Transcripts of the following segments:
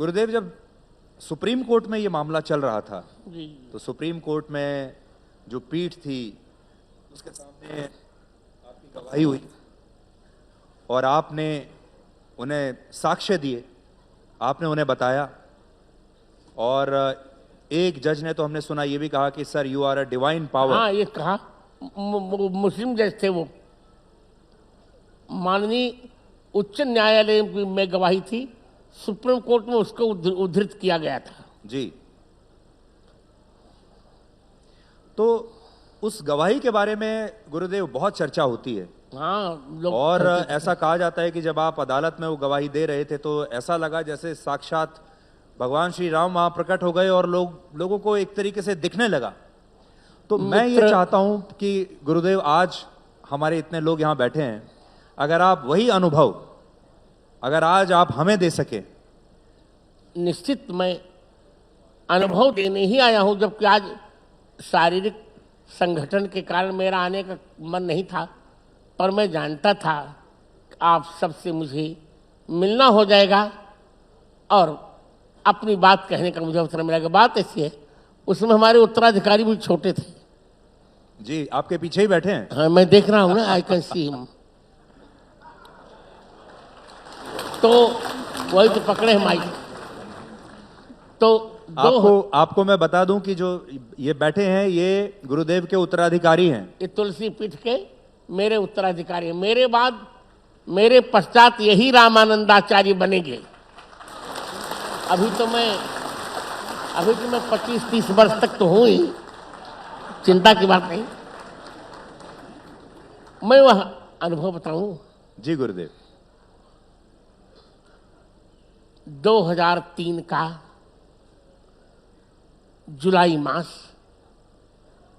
गुरुदेव, जब supreme court में ये मामला चल रहा था जी तो सुप्रीम कोर्ट में जो पीठ थी उसके सामने आपकी गवाही हुई और आपने उन्हें साक्ष्य दिए, आपने उन्हें बताया। और एक जज ने तो हमने सुना ये भी कहा कि sir you are a divine power. हाँ, ये कहा मुस्लिम जज थे वो। माननीय उच्च न्यायालय में गवाही थी, सुप्रीम कोर्ट में उसको उद्धृत किया गया था। जी, तो उस गवाही के बारे में गुरुदेव बहुत चर्चा होती है। हाँ, लोग और ऐसा कहा जाता है कि जब आप अदालत में वो गवाही दे रहे थे तो ऐसा लगा जैसे साक्षात भगवान श्री राम वहां प्रकट हो गए और लोगों को एक तरीके से दिखने लगा। तो मैं ये चाहता हूं कि गुरुदेव, आज हमारे इतने लोग यहां बैठे हैं, अगर आप वही अनुभव अगर आज आप हमें दे सके। निश्चित मैं अनुभव देने ही आया हूं, जबकि आज शारीरिक संगठन के कारण मेरा आने का मन नहीं था, पर मैं जानता था कि आप सबसे मुझे मिलना हो जाएगा और अपनी बात कहने का मुझे अवसर मिलेगा। बात ऐसी है, उसमें हमारे उत्तराधिकारी भी छोटे थे। जी, आपके पीछे ही बैठे हैं। हाँ, मैं देख रहा हूं ना, आई कैन सी हिम। तो वही तो पकड़े हैं माइक। तो आपको मैं बता दूं कि जो ये बैठे हैं ये गुरुदेव के उत्तराधिकारी हैं। ये तुलसी पीठ के मेरे उत्तराधिकारी हैं। मेरे बाद, मेरे पश्चात यही रामानंदाचार्य बनेंगे। अभी तो मैं 25-30 वर्ष तक तो हूं ही, चिंता की बात नहीं। मैं वह अनुभव बताऊं। जी गुरुदेव। 2003 का जुलाई मास,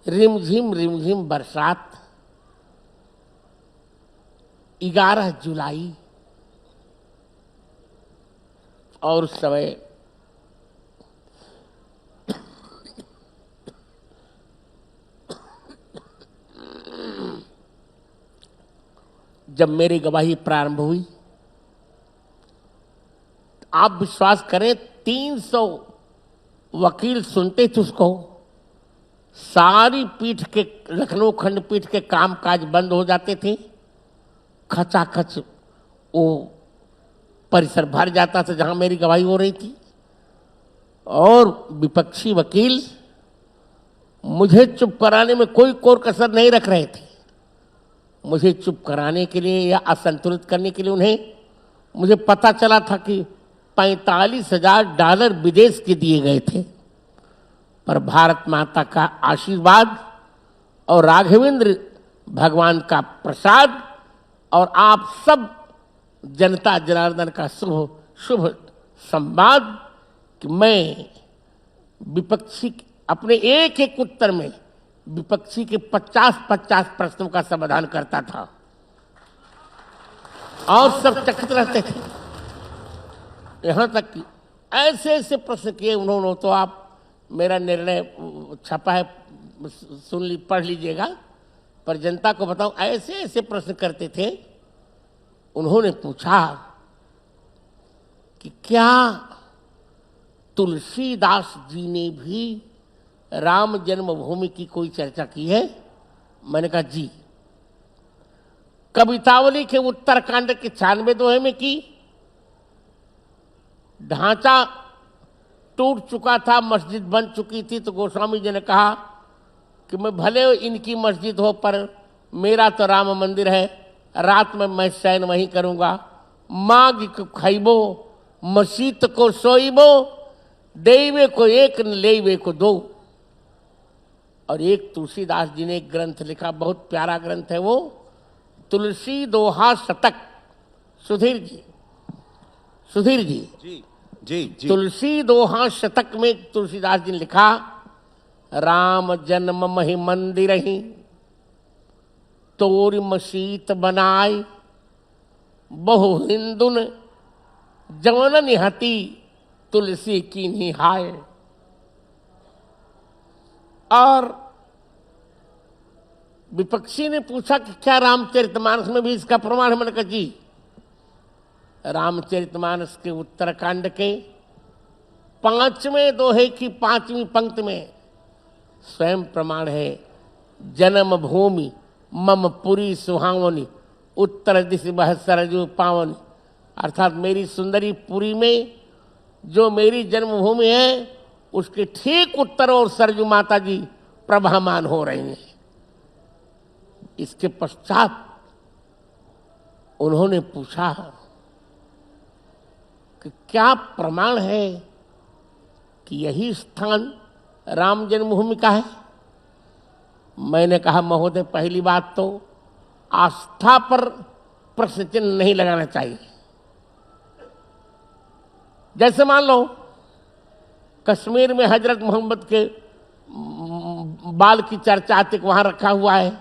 रिमझिम बरसात, 11 जुलाई, और उस समय जब मेरी गवाही प्रारंभ हुई, आप विश्वास करें 300 वकील सुनते थे उसको। सारी पीठ के, लखनऊ खंडपीठ के कामकाज बंद हो जाते थे। खचाखच वो परिसर भर जाता था जहां मेरी गवाही हो रही थी। और विपक्षी वकील मुझे चुप कराने में कोई कोर कसर नहीं रख रहे थे। मुझे चुप कराने के लिए या असंतुलित करने के लिए उन्हें, मुझे पता चला था कि $45,000 विदेश के दिए गए थे। पर भारत माता का आशीर्वाद और राघवेंद्र भगवान का प्रसाद और आप सब जनता जनार्दन का शुभ संवाद कि मैं विपक्षी, अपने एक एक उत्तर में विपक्षी के 50-50 प्रश्नों का समाधान करता था और सब चकित रहते थे। यहां तक कि ऐसे ऐसे प्रश्न किए उन्होंने, तो आप, मेरा निर्णय छपा है, पढ़ लीजिएगा, पर जनता को बताऊं, ऐसे ऐसे प्रश्न करते थे। उन्होंने पूछा कि क्या तुलसीदास जी ने भी राम जन्मभूमि की कोई चर्चा की है? मैंने कहा जी। कवितावली के उत्तरकांड के 96 दोहे में की। ढांचा टूट चुका था, मस्जिद बन चुकी थी, तो गोस्वामी जी ने कहा कि मैं भले इनकी मस्जिद हो पर मेरा तो राम मंदिर है, रात में मैं शयन वहीं करूंगा। माग को खैबो, मसीत को सोईबो, देवे को एक न लेवे को दो। और एक तुलसीदास जी ने एक ग्रंथ लिखा, बहुत प्यारा ग्रंथ है वो, तुलसी दोहा शतक। सुधीर जी जी जी जी। तुलसी दोहा शतक में तुलसीदास जी ने लिखा, राम जन्म महि मंदिर ही, तोर मसीत बनाए, बहु हिंदुन जवन निहती, तुलसी की निहाय। और विपक्षी ने पूछा कि क्या रामचरितमानस में भी इसका प्रमाण है? मैंने कहा जी। रामचरितमानस के उत्तरकांड के 5वें दोहे की 5वीं पंक्ति में स्वयं प्रमाण है, जन्म भूमि मम पुरी सुहावनी, उत्तर दिश बह सरजू पावनी। अर्थात मेरी सुंदरी पुरी में जो मेरी जन्मभूमि है, उसके ठीक उत्तर और सरजू माता जी प्रभामान हो रही हैं। इसके पश्चात उन्होंने पूछा कि क्या प्रमाण है कि यही स्थान राम जन्मभूमि का है? मैंने कहा, महोदय, पहली बात तो आस्था पर प्रश्न चिन्ह नहीं लगाना चाहिए। जैसे मान लो कश्मीर में हजरत मोहम्मद के बाल की चर्चा आती, वहां रखा हुआ है।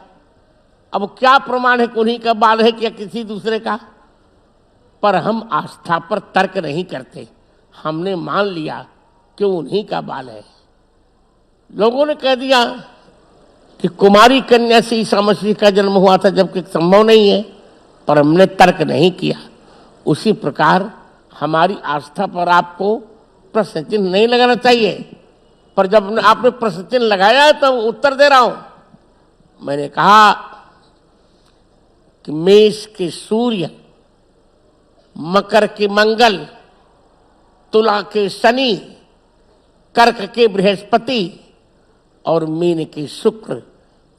अब क्या प्रमाण है कि उन्हीं का बाल है कि किसी दूसरे का? पर हम आस्था पर तर्क नहीं करते, हमने मान लिया कि उन्हीं का बाल है। लोगों ने कह दिया कि कुमारी कन्या से ईसा मसीह का जन्म हुआ था, जबकि संभव नहीं है, पर हमने तर्क नहीं किया। उसी प्रकार हमारी आस्था पर आपको प्रश्न चिन्ह नहीं लगाना चाहिए। पर जब आपने प्रश्न चिन्ह लगाया है तब उत्तर दे रहा हूं। मैंने कहा कि मेष के सूर्य, मकर के मंगल, तुला के शनि, कर्क के बृहस्पति और मीन के शुक्र,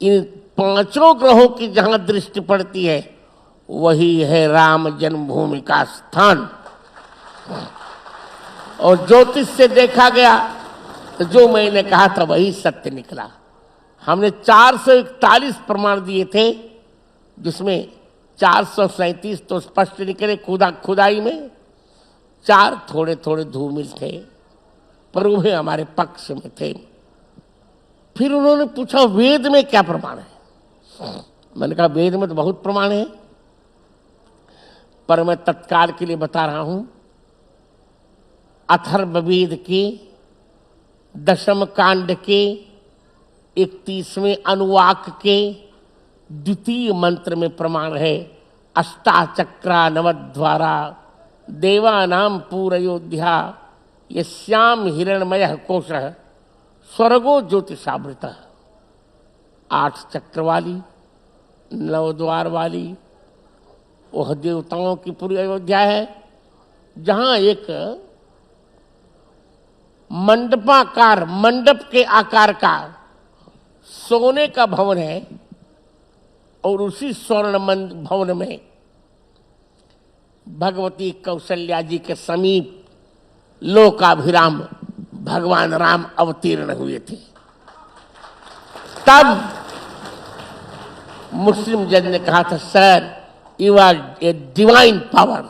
इन 5 ग्रहों की जहां दृष्टि पड़ती है वही है राम जन्मभूमि का स्थान। और ज्योतिष से देखा गया तो जो मैंने कहा था वही सत्य निकला। हमने 441 प्रमाण दिए थे, जिसमें 437 तो स्पष्ट निकले खुदाई में, 4 थोड़े थोड़े धूमिल थे, पर वे हमारे पक्ष में थे। फिर उन्होंने पूछा, वेद में क्या प्रमाण है? मैंने कहा, वेद में तो बहुत प्रमाण है, पर मैं तत्काल के लिए बता रहा हूं। अथर्ववेद के 10वें कांड के 31वें अनुवाक के 2 मंत्र में प्रमाण है, अष्टाचक्रा नवद्वारा देवानाम पूरयोध्या यस्याम हिरणमय कोशः स्वर्गो ज्योतिषावृतः। 8 चक्र वाली, 9 द्वार वाली वह देवताओं की पूरी अयोध्या है, जहां एक मंडपाकार, मंडप के आकार का सोने का भवन है, और उसी स्वर्ण भवन में भगवती कौशल्या जी के समीप लोकाभिराम भगवान राम अवतीर्ण हुए थे। तब मुस्लिम जज ने कहा था, sir, you are a divine power.